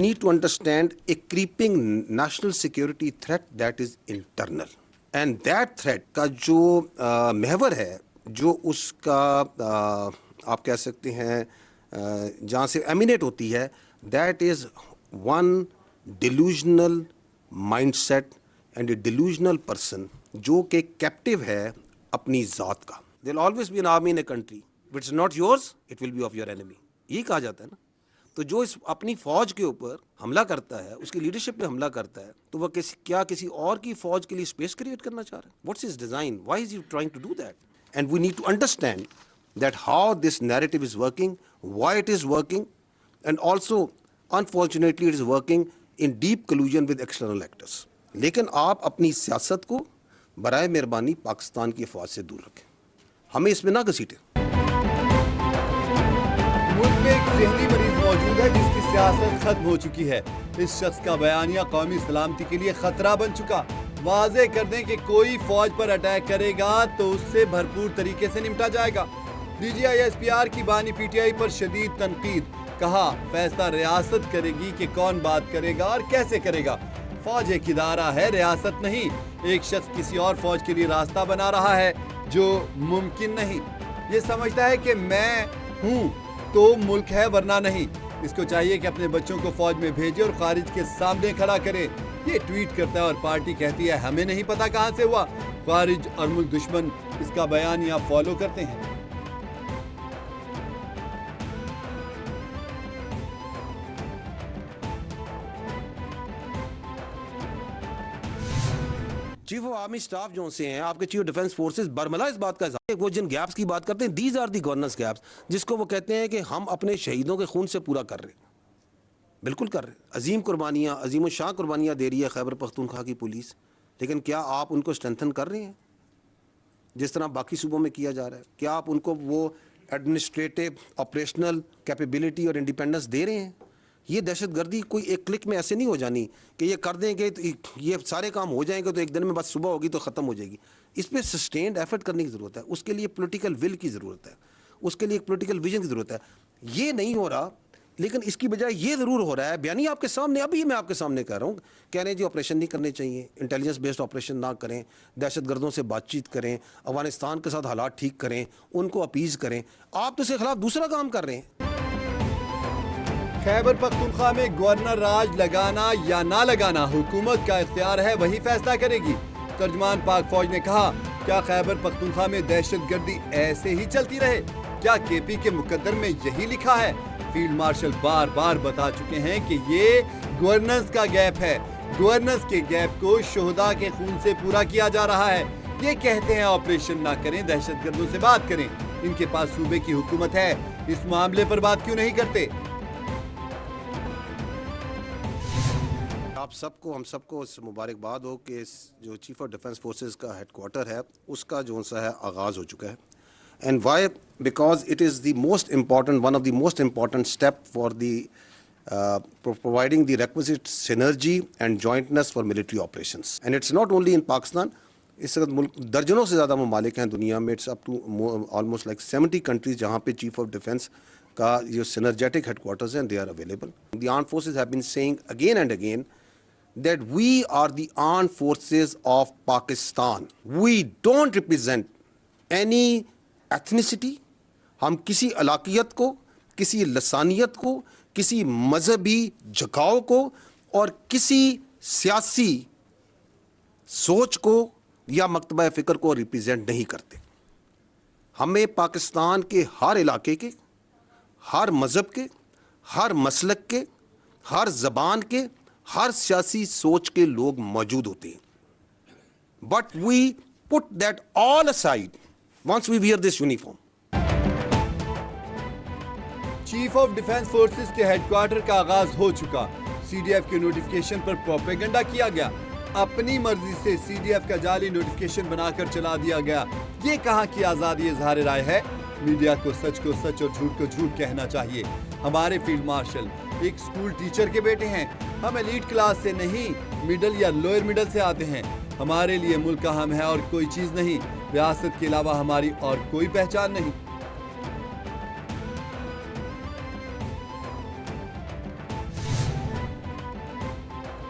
need to understand a creeping national security threat that is internal. And that threat का जो महवर है, जो उसका आप कह सकते हैं जहाँ से एमिनेट होती है, that is one delusional mindset and a delusional person जो कि captive है अपनी ज़ात का. There will always be an army in a country. If it's not yours, it will be of your enemy. यही कहा जाता है ना. तो जो इस अपनी फौज के ऊपर हमला करता है, उसकी लीडरशिप पे हमला करता है, तो वह किसी और की फौज के लिए स्पेस क्रिएट करना चाह रहा है? What's his design? Why is he trying to do that? And we need to understand that how this narrative is working, why it is working, and also unfortunately it is working in deep collusion with external actors. लेकिन आप अपनी सियासत को बराए मेहरबानी पाकिस्तान की अफवाज से दूर रखें, हमें इसमें ना घसीटें. मुल्क में एक ज़हनी मरीज मौजूद है जिसकी सियासत खत्म हो चुकी है. इस शख्स का बयानिया कौमी सलामती के लिए खतरा बन चुका. वाज़े कर दें कि कोई फौज पर अटैक करेगा तो उससे भरपूर तरीके से निपटा जाएगा. DGI-SPR की बानी PTI पर शदीद तनकीद. कहा फैसला रियासत करेगी कि कौन बात करेगा और कैसे करेगा. फौज एक इदारा है, रियासत नहीं. एक शख्स किसी और फौज के लिए रास्ता बना रहा है जो मुमकिन नहीं. ये समझता है कि मैं हूँ तो मुल्क है वरना नहीं. इसको चाहिए कि अपने बच्चों को फौज में भेजे और खारिज के सामने खड़ा करे. ये ट्वीट करता है और पार्टी कहती है हमें नहीं पता कहां से हुआ. खारिज और मुल्क दुश्मन इसका बयानिया फॉलो करते हैं. चीफ ऑफ आर्मी स्टाफ जो से हैं, आपके चीफ डिफेंस फोर्सेस बरमला इस बात का वो जिन गैप्स की बात करते हैं, these are the governance gaps, जिसको वो कहते हैं कि हम अपने शहीदों के खून से पूरा कर रहे हैं. बिल्कुल कर रहे हैं. अजीम कुर्बानियाँ, अजीम शाह कुर्बानियाँ दे रही है खैबर पख्तूनख्वा की पुलिस, लेकिन क्या आप उनको स्ट्रेंथन कर रहे हैं जिस तरह बाकी सूबों में किया जा रहा है? क्या आप उनको वो एडमिनिस्ट्रेटिव ऑपरेशनल कैपेबिलिटी और इंडिपेंडेंस दे रहे हैं? ये दहशतगर्दी कोई एक क्लिक में ऐसे नहीं हो जानी कि ये कर देंगे तो ये सारे काम हो जाएंगे तो एक दिन में बस सुबह होगी तो ख़त्म हो जाएगी. इस पर सस्टेन्ड एफर्ट करने की ज़रूरत है. उसके लिए पॉलिटिकल विल की ज़रूरत है, उसके लिए एक पॉलिटिकल विजन की ज़रूरत है. ये नहीं हो रहा, लेकिन इसकी बजाय ये ज़रूर हो रहा है. बयानी आपके सामने, अभी मैं आपके सामने कह रहा हूँ, कह रहे हैं जी ऑपरेशन नहीं करने चाहिए, इंटेलिजेंस बेस्ड ऑपरेशन ना करें, दहशतगर्दों से बातचीत करें, अफगानिस्तान के साथ हालात ठीक करें, उनको अपीज़ करें. आप तो इसके खिलाफ दूसरा काम कर रहे हैं. खैबर पख्तूनख्वा में गवर्नर राज लगाना या ना लगाना हुकूमत का इख्तियार है, वही फैसला करेगी. तर्जमान पाक फौज ने कहा क्या खैबर पख्तूनख्वा में दहशतगर्दी ऐसे ही चलती रहे? क्या KP के मुकद्दर में यही लिखा है? फील्ड मार्शल बार बार बता चुके हैं कि ये गवर्नेंस का गैप है. गवर्नेंस के गैप को शोहदा के खून से पूरा किया जा रहा है. ये कहते हैं ऑपरेशन ना करें, दहशतगर्दों से बात करें. इनके पास सूबे की हुकूमत है, इस मामले पर बात क्यों नहीं करते? आप सबको, हम सबको मुबारकबाद हो कि जो चीफ ऑफ डिफेंस फोर्सेस का हेडक्वार्टर है उसका जो सा है आगाज़ हो चुका है. And why? Because it is the most important, one of the most important step for the providing the requisite synergy and jointness for military operations. And it's not only in Pakistan. इस वक्त मुल्क दर्जनों से ज़्यादा ममालिक हैं दुनिया में. It's up to almost like 70 countries जहाँ पे चीफ ऑफ डिफेंस का जो सिनर्जेटिक हेडक्वार्टर्स हैं, they are available. The armed forces have been saying again and again that we are the armed forces of Pakistan. We don't represent any ethnicity. हम किसी इलाकियत को, किसी लसानियत को, किसी मजहबी झुकाव को और किसी सियासी सोच को या मकतबा फ़िक्र को रिप्रेजेंट नहीं करते. हमें पाकिस्तान के हर इलाके के, हर मज़हब के, हर मसलक के, हर ज़बान के, हर सियासी सोच के लोग मौजूद होते हैं. But we put that all aside once we wear this uniform. Chief of defence forces के हेडक्वार्टर का आगाज हो चुका. CDF के नोटिफिकेशन पर प्रोपेगेंडा किया गया. अपनी मर्जी से CDF का जाली नोटिफिकेशन बनाकर चला दिया गया. ये कहाँ की आज़ादी इज़हार राय है? मीडिया को सच और झूठ को झूठ कहना चाहिए. हमारे फील्ड मार्शल एक स्कूल टीचर के बेटे हैं. हम एलीट क्लास से नहीं, मिडल या लोअर मिडल से आते हैं. हमारे लिए मुल्क अहम है और कोई चीज़ नहीं. रियासत के अलावा हमारी और कोई पहचान नहीं.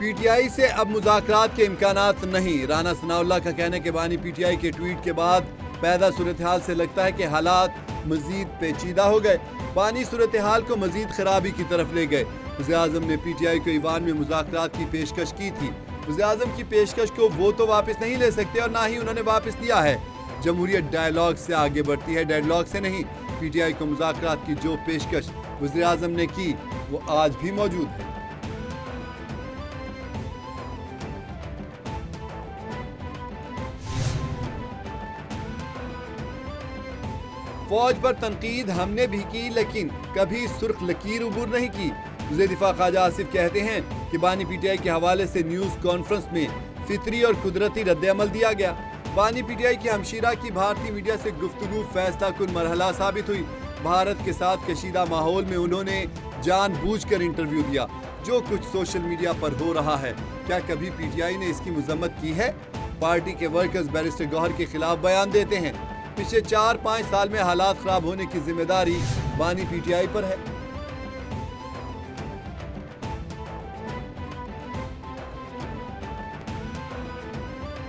پی ٹی آئی سے اب مذاکرات کے امکانات نہیں. رانا ثناءاللہ کا کہنا ہے کہ بانی پی ٹی آئی کے ٹویٹ کے بعد پیدا صورتحال سے لگتا ہے کہ حالات مزید پیچیدہ ہو گئے. بانی صورتحال کو مزید خرابی کی طرف لے گئے. وزیراعظم نے پی ٹی آئی کو ایوان میں مذاکرات کی پیشکش کی تھی. وزیراعظم کی پیشکش کو وہ تو واپس نہیں لے سکتے اور نہ ہی انہوں نے واپس لیا ہے. جمہوریت ڈائیلاگ سے آگے بڑھتی ہے, ڈیڈ لاک سے نہیں. پی ٹی آئی کو مذاکرات کی جو پیشکش وزیراعظم نے کی وہ آج بھی موجود ہے. فوج پر تنقید ہم نے بھی کی لیکن کبھی سرخ لکیر عبور نہیں کی. وزیر دفاع خواجہ آصف کہتے ہیں کہ بانی پی ٹی آئی کے حوالے سے نیوز کانفرنس میں فطری اور قدرتی رد عمل دیا گیا. بانی پی ٹی آئی کی ہمشیرہ کی بھارتی میڈیا سے گفتگو فیصلہ کن مرحلہ ثابت ہوئی. بھارت کے ساتھ کشیدہ ماحول میں انہوں نے جان بوجھ کر انٹرویو دیا. جو کچھ سوشل میڈیا پر ہو رہا ہے, کیا کبھی پی ٹی آئی نے اس کی مذمت کی ہے؟ پارٹی کے ورکرز بیرسٹر گوہر کے خلاف بیان دیتے ہیں. پچھلے 4-5 سال میں حالات خراب ہونے کی ذمہ داری بانی پی ٹی آئی پر ہے.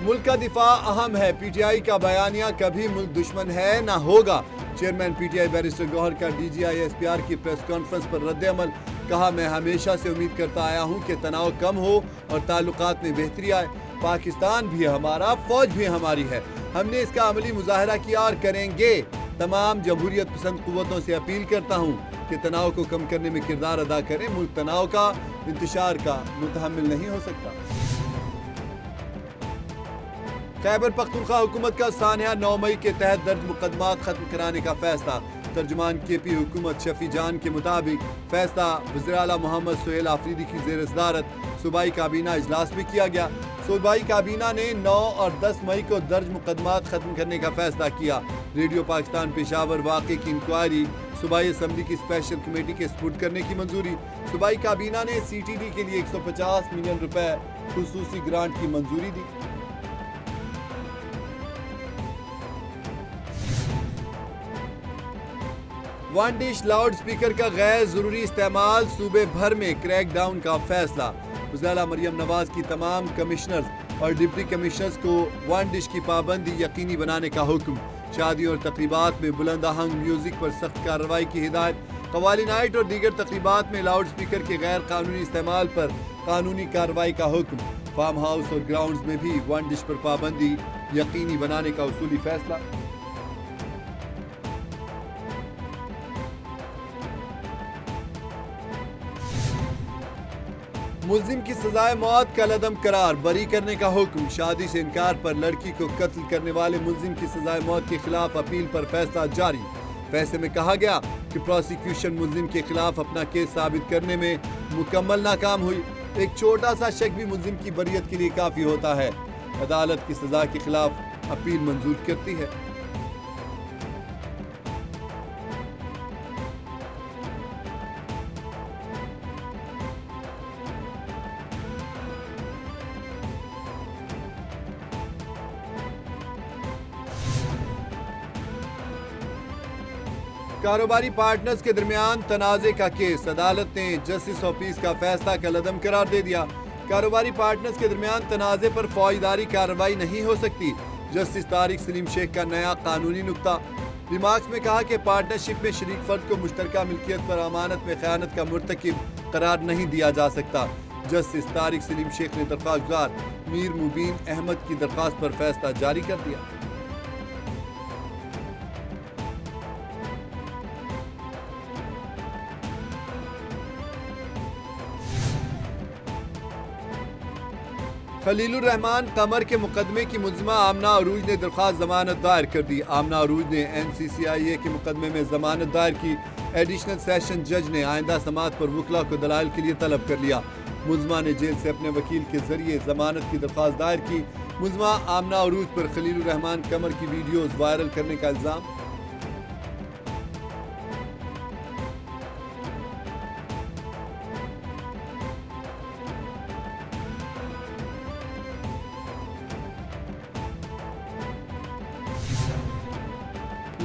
ملک کا دفاع اہم ہے. پی ٹی آئی کا بیانیہ کبھی ملک دشمن ہے نہ ہوگا. Chairman P T I barrister Gohar کا D G I S P R کی پریس کانفرنس پر رد عمل. کہا, میں ہمیشہ سے امید کرتا آیا ہوں کہ تناؤ کم ہو اور تعلقات میں بہتری آئے. پاکستان بھی ہمارا, فوج بھی ہماری ہے. ہم نے اس کا عملی مظاہرہ کیا اور کریں گے. تمام جمہوریت پسند قوتوں سے اپیل کرتا ہوں کہ تناؤ کو کم کرنے میں کردار ادا کریں. ملک تناؤ کا, انتشار کا متحمل نہیں ہو سکتا. خیبر پختونخوا حکومت کا سانحہ 9 مئی کے تحت درج مقدمات ختم کرانے کا فیصلہ. ترجمان کے پی حکومت شفیع جان کے مطابق فیصلہ وزیر اعلیٰ محمد سہیل آفریدی کی زیر صدارت صوبائی کابینہ اجلاس میں کیا گیا. صوبائی کابینہ نے 9 اور 10 مئی کو درج مقدمات ختم کرنے کا فیصلہ کیا. ریڈیو پاکستان پشاور واقعے کی انکوائری صوبائی اسمبلی کی اسپیشل کمیٹی کے سپرد کرنے کی منظوری. صوبائی کابینہ نے سی ٹی ڈی کے لیے 150 ملین روپے خصوصی گرانٹ کی منظوری دی. ون ڈش لاؤڈ سپیکر کا غیر ضروری استعمال, صوبے بھر میں کریک ڈاؤن کا فیصلہ. وزیرہ مریم نواز کی تمام کمشنرز اور ڈپٹی کمشنرز کو ون ڈش کی پابندی یقینی بنانے کا حکم. شادیوں اور تقریبات میں بلند آہنگ میوزک پر سخت کارروائی کی ہدایت. قوالی نائٹ اور دیگر تقریبات میں لاؤڈ سپیکر کے غیر قانونی استعمال پر قانونی کارروائی کا حکم. فارم ہاؤس اور گراؤنڈز میں بھی ون ڈش پر پابندی یقینی بنانے کا اصولی فیصلہ. ملزم کی سزائے موت کا عدم قرار, بری کرنے کا حکم. شادی سے انکار پر لڑکی کو قتل کرنے والے ملزم کی سزائے موت کے خلاف اپیل پر فیصلہ جاری. فیصلے میں کہا گیا کہ پروسیکیوشن ملزم کے خلاف اپنا کیس ثابت کرنے میں مکمل ناکام ہوئی. ایک چھوٹا سا شک بھی ملزم کی بریت کے لیے کافی ہوتا ہے. عدالت کی سزا کے خلاف اپیل منظور کرتی ہے. کاروباری پارٹنرز کے درمیان تنازع کا کیس. عدالت نے جسٹس آف پیس کا فیصلہ کالعدم قرار دے دیا. کاروباری پارٹنرز کے درمیان تنازع پر فوجداری کارروائی نہیں ہو سکتی. جسٹس طارق سلیم شیخ کا نیا قانونی نکتہ. ریمارکس میں کہا کہ پارٹنرشپ میں شریک فرد کو مشترکہ ملکیت پر امانت میں خیانت کا مرتکب قرار نہیں دیا جا سکتا. جسٹس طارق سلیم شیخ نے درخواست گزار میر مبین احمد کی درخواست پر فیصلہ جاری کر دیا. خلیل الرحمان قمر کے مقدمے کی ملزمہ آمنہ عروج نے درخواست ضمانت دائر کر دی. آمنہ عروج نے این سی سی آئی اے کے مقدمے میں ضمانت دائر کی. ایڈیشنل سیشن جج نے آئندہ سماعت پر وکلاء کو دلائل کے لیے طلب کر لیا. ملزمہ نے جیل سے اپنے وکیل کے ذریعے ضمانت کی درخواست دائر کی. ملزمہ آمنہ عروج پر خلیل الرحمان قمر کی ویڈیوز وائرل کرنے کا الزام.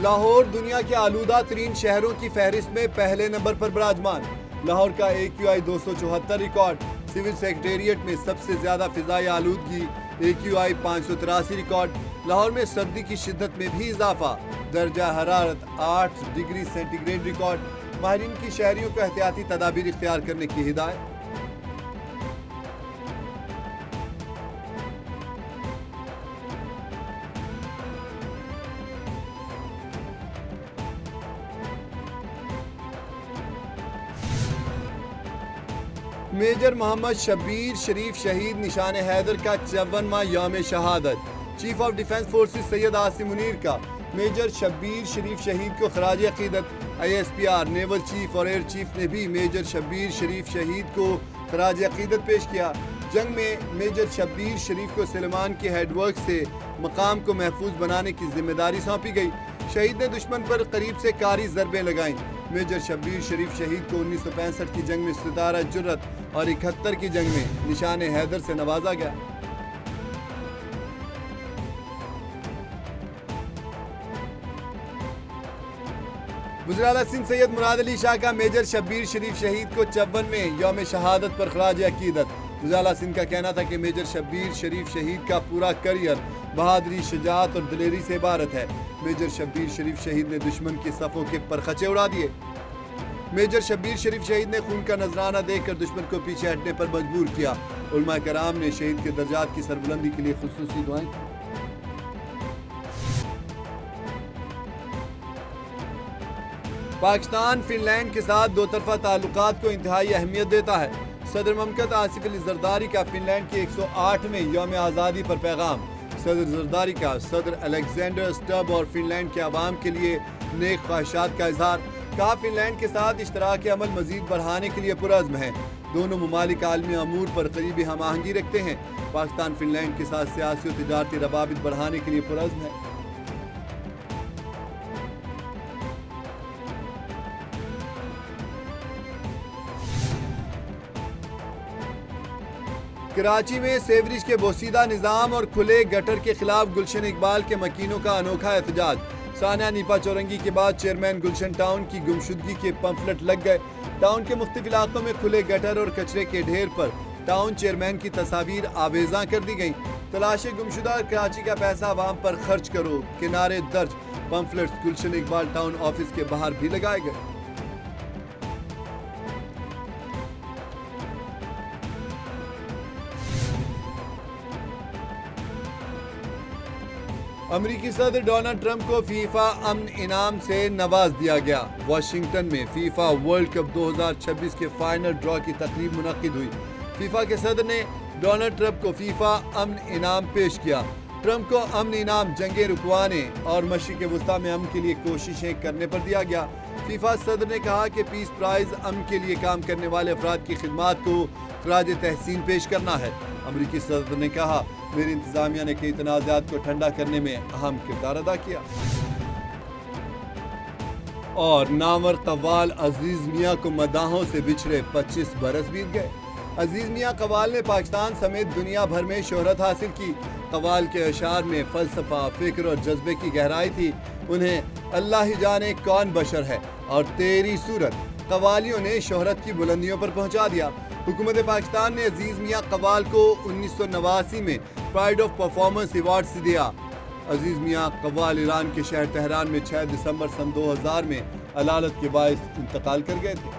لاہور دنیا کے آلودہ ترین شہروں کی فہرست میں پہلے نمبر پر براجمان. لاہور کا AQI 274 ریکارڈ. सिविल सेक्रेटेरिएट में सबसे ज्यादा फिजाई आलूदगी, AQI 583 रिकॉर्ड। लाहौर में सर्दी की शिद्दत में भी इजाफा, दर्जा हरारत 8 डिग्री सेंटीग्रेड रिकॉर्ड। माहिरीन की शहरियों को एहतियाती तदाबीर इख्तियार करने की हिदायत। मेजर मोहम्मद शब्बीर शरीफ शहीद निशान हैदर का 54वां यौम शहादत। Chief of defence forces Syed Asim Munir का मेजर शब्बीर शरीफ शहीद को खराज अकीदत। ISPR नेवल चीफ और एयर चीफ ने भी मेजर शब्बीर शरीफ शहीद को खराज अकीदत पेश किया। जंग में मेजर शब्बीर शरीफ को सुलेमान के हेडवर्क से मकाम को महफूज बनाने की जिम्मेदारी सौंपी गई। शहीद ने दुश्मन पर करीब से कारी ज़रबें लगाईं। मेजर शब्बीर शरीफ शहीद को 1965 की जंग में सितारा जुर्रत और 71 की जंग में निशान हैदर से नवाजा गया। वज़ीर-ए-आला सिंध सैयद मुराद अली शाह का मेजर शब्बीर शरीफ शहीद को 54वें यौम शहादत पर खराज अकीदत। वज़ीर-ए-आला सिंध का कहना था कि मेजर शब्बीर शरीफ शहीद का पूरा करियर बहादुरी, शुजाअत और दिलेरी से इबारत है। मेजर शब्बीर शरीफ शहीद ने दुश्मन के सफ़ों के परखचे उड़ा दिए। मेजर शब्बीर शरीफ शहीद ने खून का नजराना देकर दुश्मन को पीछे हटने पर मजबूर किया। उलमा कराम ने शहीद के दर्जात की सरबुलंदी के लिए खुसूसी दुआएं की। पाकिस्तान फिनलैंड के साथ दो तरफा ताल्लुकात को इंतहाई अहमियत देता है। सदर ममलकत आसिफ अली जरदारी का फिनलैंड के 108वें यौम आज़ादी पर पैगाम। सदर जरदारी का सदर अलेक्जेंडर स्टब और फिनलैंड के आवाम के लिए नेक ख्वाहिशात का इजहार। कहा फिनलैंड के साथ इश्तराक अमल मजीद बढ़ाने के लिए पुरअज़्म है। दोनों ममालिक आलमी अमूर पर करीबी हम आहंगी रखते हैं। पाकिस्तान फिनलैंड के साथ सियासी और तिजारती रवाबित बढ़ाने के लिए पुरअज़्म है। कराची में सेवरेज के बोसीदा निज़ाम और खुले गटर के खिलाफ गुलशन इकबाल के मकीनों का अनोखा एहतजाज। सानिया नीपा चौरंगी के बाद चेयरमैन गुलशन टाउन की गुमशुदगी के पंफलेट लग गए। टाउन के मुख्तलिफ इलाकों में खुले गटर और कचरे के ढेर पर टाउन चेयरमैन की तस्वीर आवेजा कर दी गई। तलाश गुमशुदा कराची का पैसा आवाम पर खर्च करो के नारे दर्ज पंफलेट्स गुलशन इकबाल टाउन ऑफिस के बाहर भी लगाए गए। अमेरिकी सदर डोनाल्ड ट्रंप को फीफा अमन इनाम से नवाज दिया गया। वाशिंगटन में फीफा वर्ल्ड कप 2026 के फाइनल ड्रॉ की तकरीब मुनक्किद हुई। फीफा के सदर ने डोनाल्ड ट्रंप को फीफा अमन इनाम पेश किया। ट्रंप को अमन इनाम जंगे रुकवाने और मशरिक़ वस्ता में अमन के लिए कोशिशें करने पर दिया गया। फीफा सदर ने कहा कि पीस प्राइज अमन के लिए काम करने वाले अफराद की खिदमात को खराज तहसीन पेश करना है। अमरीकी सदर ने कहा, मेरी इंतजामिया ने कई तनाज़ात को ठंडा करने में अहम किरदार अदा किया। और नामवर कव्वाल अजीज मियाँ को मदाहों से बिछड़े 25 बरस बीत गए। अजीज मियाँ कव्वाल ने पाकिस्तान समेत दुनिया भर में शोहरत हासिल की। कव्वाल के अशार में फ़लसफ़ा, फ़िक्र और जज्बे की गहराई थी। उन्हें अल्लाह ही जाने कौन बशर है और तेरी सूरत कव्वालियों ने शोहरत की बुलंदियों पर पहुंचा दिया। हुकूमत पाकिस्तान ने अजीज मियाँ कव्वाल को 1989 में प्राइड ऑफ परफॉर्मेंस अवार्ड से दिया। अजीज मियाँ कव्वाल ईरान के शहर तेहरान में 6 दिसंबर सन 2000 में अलालत के बायस इंतकाल कर गए थे।